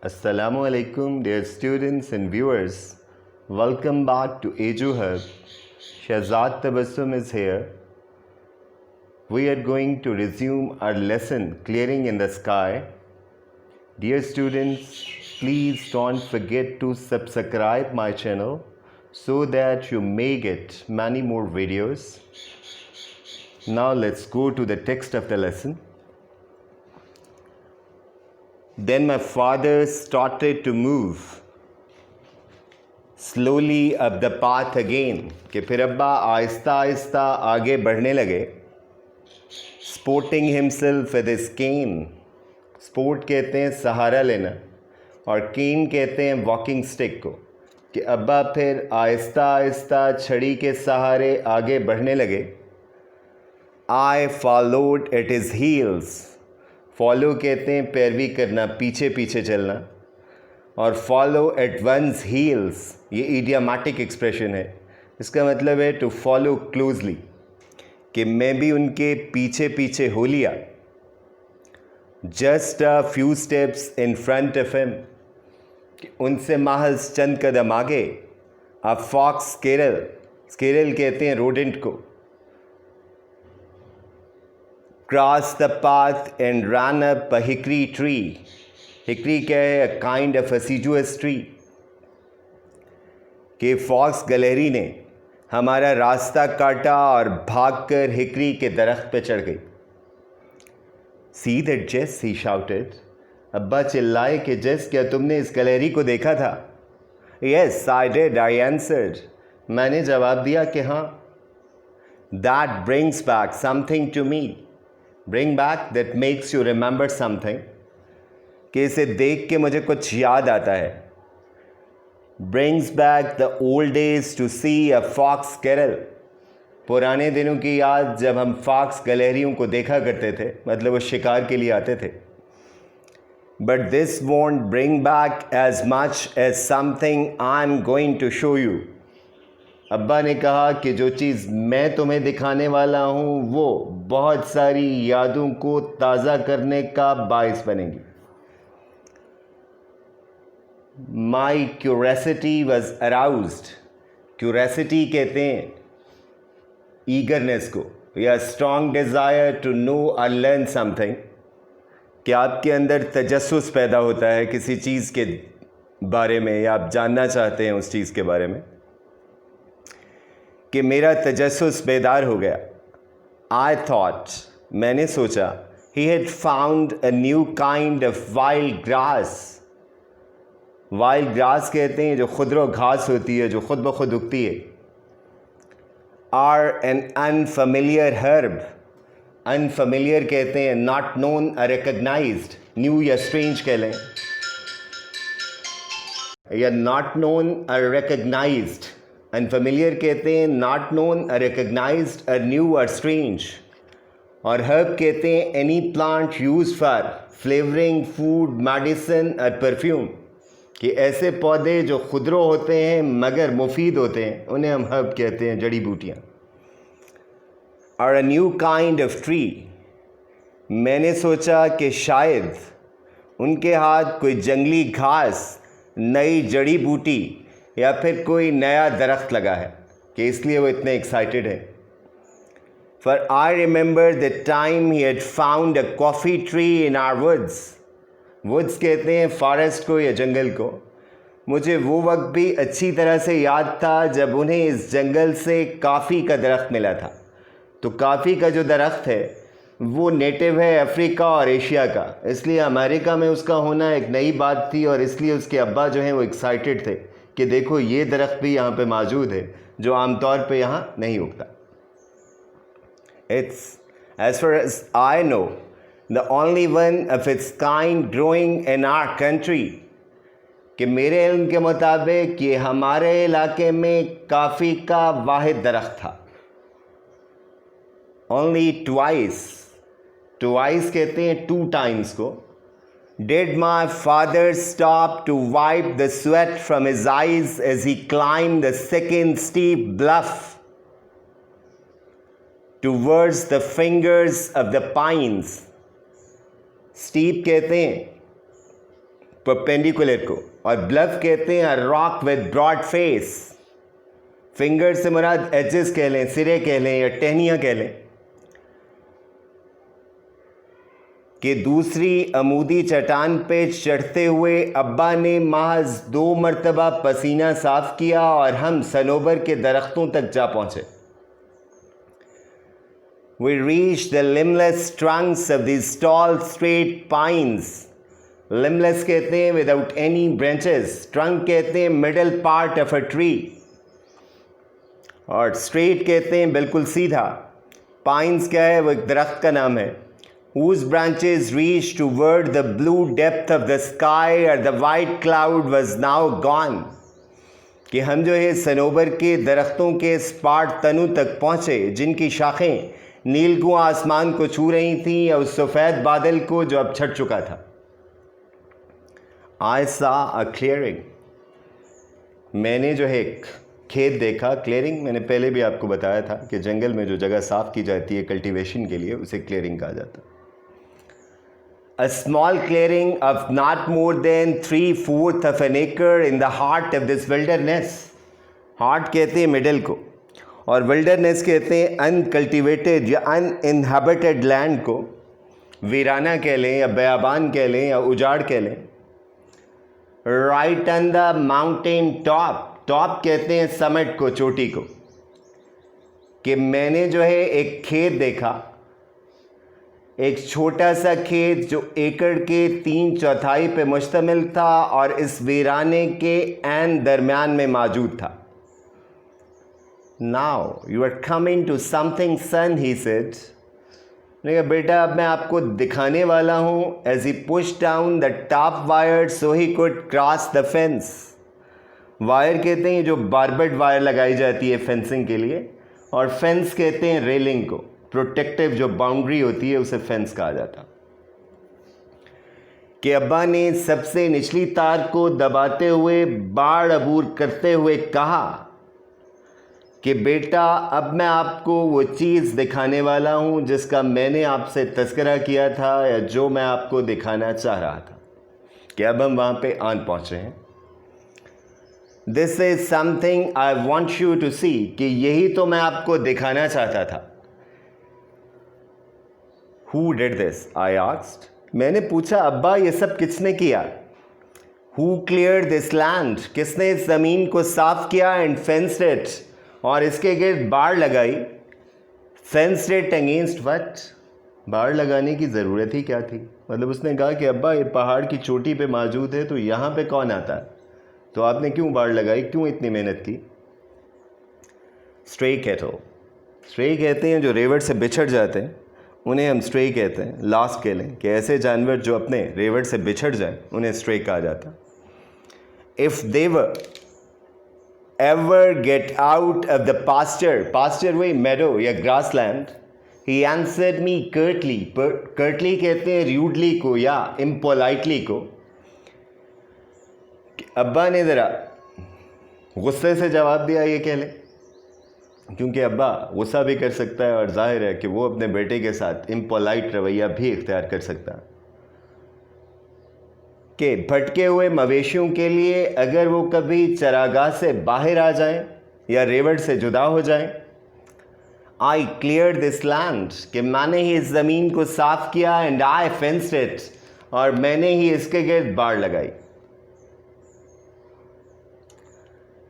Assalamu alaikum, dear students and viewers. Welcome back to EduHub. Shahzad Tabassum is here. We are going to resume our lesson, Clearing in the Sky. Dear students, please don't forget to subscribe my channel so that you may get many more videos. Now let's go to the text of the lesson. Then my father started to move slowly up the path again. कि फिर अब्बा आहिस्ता आहिस्ता आगे बढ़ने लगे. Sporting himself with his cane. Sport कहते हैं सहारा लेना और cane कहते हैं walking stick को. कि अब्बा फिर आहिस्ता आहिस्ता छड़ी के सहारे आगे बढ़ने लगे. I followed at his heels. Follow कहते हैं पैरवी करना, पीछे पीछे चलना. और फॉलो एट वंस हील्स ये इडियामेटिक एक्सप्रेशन है. इसका मतलब है टू फॉलो क्लोजली, कि मैं भी उनके पीछे पीछे हो लिया. Just a few steps in front of him, उनसे महज चंद कदम आगे. अ फॉक्स स्केरल, स्केरल कहते हैं रोडेंट को. Crossed the path and ran up a hickory tree. Hickory क्या है? A kind of deciduous tree. कि फॉक्स गलहरी ने हमारा रास्ता काटा और भागकर हिकरी के दरख्त पे चढ़ गई. See that Jess, he shouted. अब्बा चिल्लाए कि जेस, क्या तुमने इस गलहरी को देखा था? Yes, I did, I answered. मैंने जवाब दिया कि हाँ. That brings back something to me. Bring back, that makes you remember something. कि इसे देख के मुझे कुछ याद आता है. Brings back the old days to see a fox squirrel. पुराने दिनों की याद जब हम फॉक्स गलहरियों को देखा करते थे, मतलब वो शिकार के लिए आते थे. But this won't bring back as much as something I'm going to show you. अब्बा ने कहा कि जो चीज़ मैं तुम्हें दिखाने वाला हूँ वो बहुत सारी यादों को ताज़ा करने का बायस बनेगी. My curiosity was aroused. Curiosity कहते हैं eagerness को, या strong desire to know or learn something. कि आपके अंदर तजस्सुस पैदा होता है किसी चीज़ के बारे में, या आप जानना चाहते हैं उस चीज़ के बारे में. कि मेरा तजस्सुस बेदार हो गया. I thought, मैंने सोचा, he had found a new kind of wild grass. Wild grass कहते हैं जो खुदरो घास होती है, जो खुद ब खुद उगती है. Or an unfamiliar herb. Unfamiliar कहते हैं not known or recognized. New या strange कह लें, या not known or recognized. Unfamiliar कहते हैं नॉट नोन, रिकग्नाइज्ड, न्यू और स्ट्रेंज. और हर्ब कहते हैं any plant use for flavouring food, medicine और परफ्यूम. कि ऐसे पौधे जो खुदरो होते हैं मगर मुफीद होते हैं, उन्हें हम हर्ब कहते हैं, जड़ी बूटियाँ. और a new kind of tree. मैंने सोचा कि शायद उनके हाथ कोई जंगली घास, नई जड़ी बूटी या फिर कोई नया दरख्त लगा है, कि इसलिए वो इतने एक्साइटेड है. For I remember the time he had found a coffee tree in our woods. Woods कहते हैं फॉरेस्ट को या जंगल को. मुझे वो वक्त भी अच्छी तरह से याद था जब उन्हें इस जंगल से काफ़ी का दरख्त मिला था. तो काफ़ी का जो दरख्त है वो नेटिव है अफ्रीका और एशिया का, इसलिए अमेरिका में उसका होना एक नई बात थी. और इसलिए उसके अब्बा जो हैं वो एक्साइटेड थे कि देखो ये दरख्त भी यहाँ पे मौजूद है जो आमतौर पे यहाँ नहीं उगता. It's, as far as I know, the only one of its kind growing in our country. कि मेरे इल्म के मुताबिक ये हमारे इलाके में काफ़ी का वाहिद दरख्त था. Only twice. Twice कहते हैं टू टाइम्स को. Did my father stop to wipe the sweat from his eyes as he climbed the second steep bluff towards the fingers of the pines? Steep कहते हैं परपेंडिकुलर को, और bluff कहते हैं rock with broad face. Finger से मुराद edges कह लें, सिरे कह लें या टहनियाँ कह लें, कि दूसरी अमूदी चट्टान पे चढ़ते हुए अब्बा ने महज 2 मरतबा पसीना साफ किया और हम सनोबर के दरख्तों तक जा पहुँचे। We reached the limbless trunks of these tall straight pines. Limbless कहते हैं without any branches, trunk कहते हैं middle part of a tree, और straight कहते हैं बिल्कुल सीधा। Pines क्या है? वो एक दरख्त का नाम है। Whose branches reached toward the blue depth of the sky or the white cloud was now gone. कि हम जो है सनोबर के दरख्तों के स्पाट तनु तक पहुँचे जिनकी शाखें नीलगुआ आसमान को छू रही थी या उस सफ़ेद बादल को जो अब छट चुका था। I saw a clearing. मैंने जो है एक खेत देखा। क्लियरिंग मैंने पहले भी आपको बताया था कि जंगल में जो जगह साफ़ की जाती है कल्टीवेशन के लिए, उसे क्लियरिंग कहा जाता है। A small clearing of not more than 3/4 of an acre in the heart of this wilderness. Heart कहते हैं मिडल को, और विल्डरनेस कहते हैं अनकल्टिवेटेड या अनइनहेबिटेड लैंड को। वीराना कह लें या बयाबान कह लें या उजाड़ कह लें। Right on the mountain top, top कहते हैं समिट को, चोटी को। कि मैंने जो है एक खेत देखा, एक छोटा सा खेत जो एकड़ के 3/4 पे मुश्तमिल था और इस वीराने के एन दरमियान में मौजूद था। Now you are coming to something, son, he said. मैंने कहा बेटा अब मैं आपको दिखाने वाला हूँ। As he pushed down the top wire so he could cross the fence. Wire कहते हैं जो बारबेड वायर लगाई जाती है फेंसिंग के लिए, और फेंस कहते हैं रेलिंग को। प्रोटेक्टिव जो बाउंड्री होती है उसे फेंस कहा जाता। कि अब्बा ने सबसे निचली तार को दबाते हुए बाड़ अबूर करते हुए कहा कि बेटा अब मैं आपको वो चीज़ दिखाने वाला हूँ जिसका मैंने आपसे तज़किरा किया था या जो मैं आपको दिखाना चाह रहा था। कि अब हम वहाँ पे आन पहुँचे हैं। This is something I want you to see, कि यही तो मैं आपको दिखाना चाहता था। Who did this? I asked. मैंने पूछा अब्बा ये सब किसने किया? Who cleared this land? किसने इस ज़मीन को साफ़ किया एंड फेंस्ड इट, और इसके गिर्द बाड़ लगाई। Fenced it against what? बाड़ लगाने की ज़रूरत ही क्या थी? मतलब उसने कहा कि अब्बा ये पहाड़ की चोटी पे मौजूद है तो यहाँ पे कौन आता है, तो आपने क्यों बाड़ लगाई, क्यों इतनी मेहनत की? स्ट्रे कैटल, स्ट्रे कहते हैं जो रेवड़ से बिछड़ जाते हैं, उन्हें हम स्ट्रे कहते हैं। लॉस्ट कह लें कि ऐसे जानवर जो अपने रेवड़ से बिछड़ जाएं उन्हें स्ट्रे कहा जाता है। If they were ever get out of the pasture, pasture वही meadow या grassland, he answered me curtly, curtly कहते हैं rudely को या impolitely को। अब्बा ने ज़रा गुस्से से जवाब दिया, ये कह लें, क्योंकि अब्बा गुस्सा भी कर सकता है और जाहिर है कि वो अपने बेटे के साथ impolite रवैया भी इख्तियार कर सकता है। कि भटके हुए मवेशियों के लिए अगर वो कभी चरागाह से बाहर आ जाएं या रेवड़ से जुदा हो जाएं, आई क्लियर दिस लैंड, कि मैंने ही इस ज़मीन को साफ़ किया, एंड आई फेंस्ड इट, और मैंने ही इसके गिर्द बाड़ लगाई।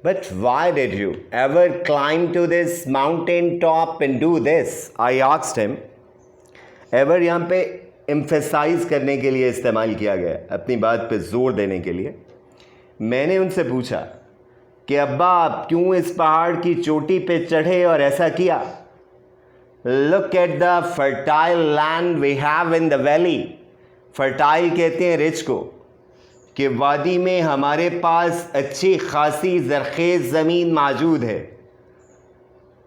But why did you ever climb to this mountain top and do this? I asked him. Ever यहाँ पे एम्फेसाइज करने के लिए इस्तेमाल किया गया, अपनी बात पे ज़ोर देने के लिए। मैंने उनसे पूछा कि अब्बा आप क्यों इस पहाड़ की चोटी पे चढ़े और ऐसा किया? Look at the fertile land we have in the valley. Fertile कहते हैं रिच को, कि वादी में हमारे पास अच्छी खासी ज़रख़ेज़ ज़मीन मौजूद है।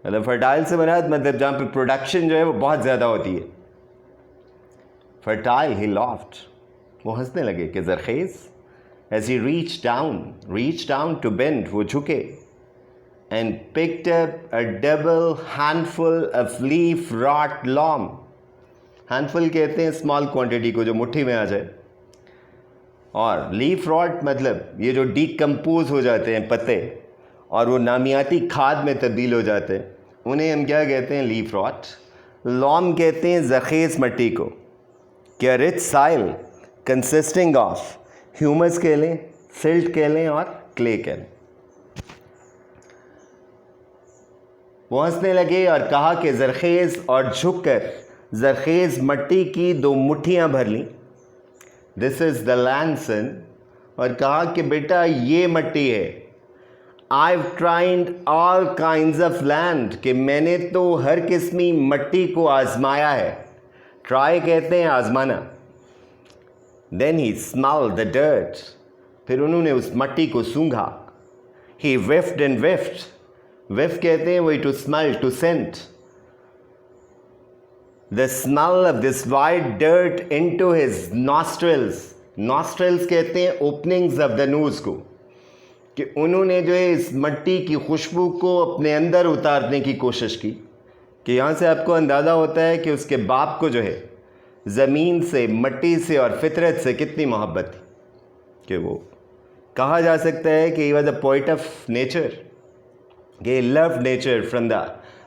मतलब फर्टाइल से मुराद मतलब जहाँ पर प्रोडक्शन जो है वो बहुत ज़्यादा होती है। फर्टाइल, ही laughed, वो हंसने लगे कि ज़रख़ेज़। As he reached down to bend, वो झुके, and picked up a double handful of leaf rot loam. handful कहते हैं स्मॉल क्वांटिटी को जो मुट्ठी में आ जाए। और लीफ रॉट मतलब ये जो डिकम्पोज हो जाते हैं पत्ते और वो नामियाती खाद में तब्दील हो जाते हैं, उन्हें हम क्या कहते हैं? Leaf rot. लॉम कहते हैं ज़ख़ीज़ मिट्टी को। क्या rich soil consisting of humus कह लें, सिल्ट कह लें और क्ले कह लें। वो हंसने लगे और कहा कि ज़रखेज़, और झुककर ज़रखेज़ मिट्टी की 2 मुट्ठियाँ भर लीं। दिस इज़ द लैंड सन। और कहा कि बेटा ये मिट्टी है। I've tried all kinds of land, कि मैंने तो हर किस्मी मिट्टी को आजमाया है। ट्राई कहते हैं आजमाना। Then he smelled the dirt, फिर उन्होंने उस मिट्टी को सूंघा। He whiffed and whiffed, whiff कहते हैं वही to smell, to scent. The smell of this white dirt into his nostrils. Nostrils कहते हैं openings of the nose को, कि उन्होंने जो है इस मिट्टी की खुशबू को अपने अंदर उतारने की कोशिश की। कि यहाँ से आपको अंदाज़ा होता है कि उसके बाप को जो है ज़मीन से, मिट्टी से और फितरत से कितनी मोहब्बत थी, कि वो कहा जा सकता है कि he was a poet of nature, कि love nature from the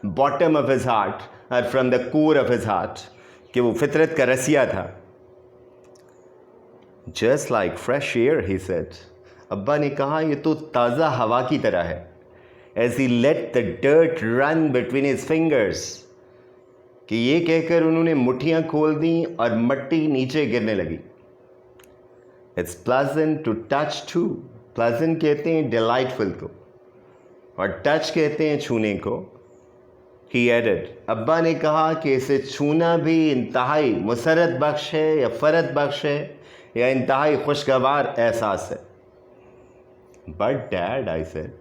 bottom of his heart और from the core of his heart, कि वो फितरत का रसिया था। Just like fresh air, he said. अब्बा ने कहा ये तो ताज़ा हवा की तरह है। As he let the dirt run between his fingers, कि ये कहकर उन्होंने मुट्ठियाँ खोल दी और मिट्टी नीचे गिरने लगी। It's pleasant to touch too. Pleasant कहते हैं डिलाइटफुल को, और टच कहते हैं छूने को। ही एडेड, अब्बा ने कहा कि इसे छूना भी इंतहाई मुसरत बख्श है या फ़रत बख्श है या इंतहाई खुशगवार एहसास है। बट डैड, आई सेड,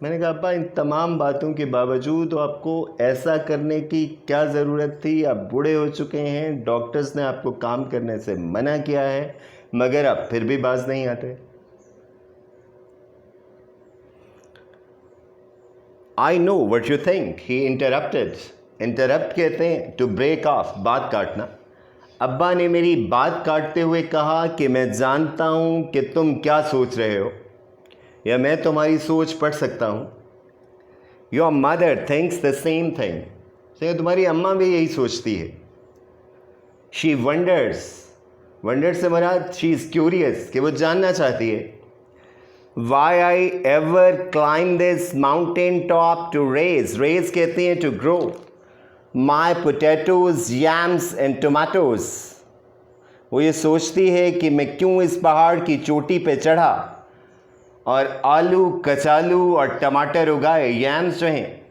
मैंने कहा अब्बा इन तमाम बातों के बावजूद आपको ऐसा करने की क्या ज़रूरत थी? आप बूढ़े हो चुके हैं, डॉक्टर्स ने आपको काम करने से मना किया है, मगर आप फिर भी बाज नहीं आते। I know what you think, he interrupted. Interrupt कहते हैं टू ब्रेक ऑफ, बात काटना। अब्बा ने मेरी बात काटते हुए कहा कि मैं जानता हूँ कि तुम क्या सोच रहे हो, या मैं तुम्हारी सोच पढ़ सकता हूँ। Your mother thinks the same thing, तो तुम्हारी अम्मा भी यही सोचती है। शी वंडर्स, वंडर से मराद शी इज़ क्यूरियस, कि वो जानना चाहती है। Why I ever climb this mountain top to raise, raise कहते हैं to grow, my potatoes, yams and tomatoes. वो ये सोचती है कि मैं क्यों इस पहाड़ की चोटी पे चढ़ा और आलू, कचालू और टमाटर उगाए। यैम्स जो हैं,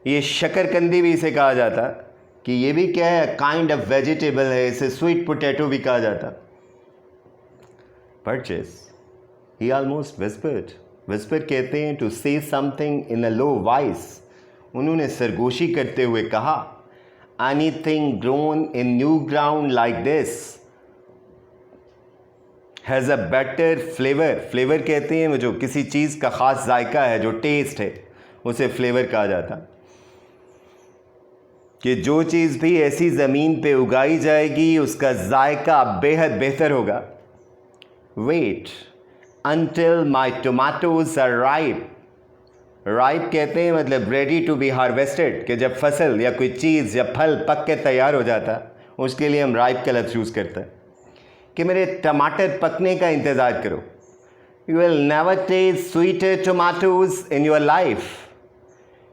ये शकरकंदी भी इसे कहा जाता, कि ये भी क्या है, काइंड ऑफ वेजिटेबल है, इसे स्वीट पोटैटो भी कहा जाता। परचेस, ही ऑलमोस्ट विस्पर्ड। विस्पर कहते हैं टू से something in a low voice. उन्होंने सरगोशी करते हुए कहा, anything grown in new ground like this has a better flavour. Flavour कहते हैं वो जो किसी चीज़ का ख़ास जायका है, जो टेस्ट है, उसे फ्लेवर कहा जाता। कि जो चीज़ भी ऐसी ज़मीन पे उगाई जाएगी उसका जायका बेहद बेहतर होगा। Wait until my tomatoes are ripe. Ripe कहते हैं मतलब रेडी टू बी हार्वेस्टेड, कि जब फसल या कोई चीज़ या फल पक के तैयार हो जाता, उसके लिए हम राइप का लफ्ज़ यूज़ करते हैं। कि मेरे टमाटर पकने का इंतज़ार करो। You will never taste sweeter tomatoes in your life,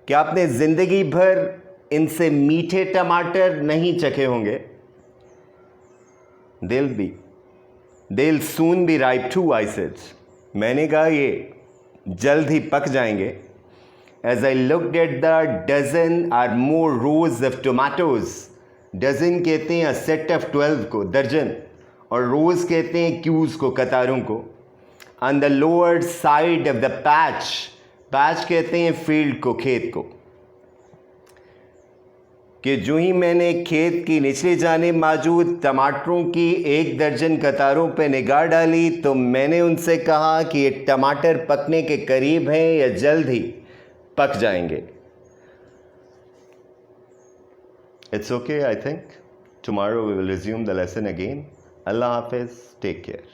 कि आपने ज़िंदगी भर इनसे मीठे टमाटर नहीं चखे होंगे। they'll soon be ripe too, I said. मैंने कहा ये जल्द ही पक जाएंगे। As I looked at the dozen or more rows of tomatoes, dozen कहते हैं सेट ऑफ 12 को, दर्जन, और रोज कहते हैं क्यूज को, कतारों को। On the lower side of the patch, patch कहते हैं फील्ड को, खेत को। कि जो ही मैंने खेत की निचली जानिब मौजूद टमाटरों की 1 दर्जन कतारों पर निगाह डाली, तो मैंने उनसे कहा कि ये टमाटर पकने के करीब हैं या जल्द ही पक जाएंगे। It's okay, I think. Tomorrow we will resume the lesson again. Allah Hafiz. Take care.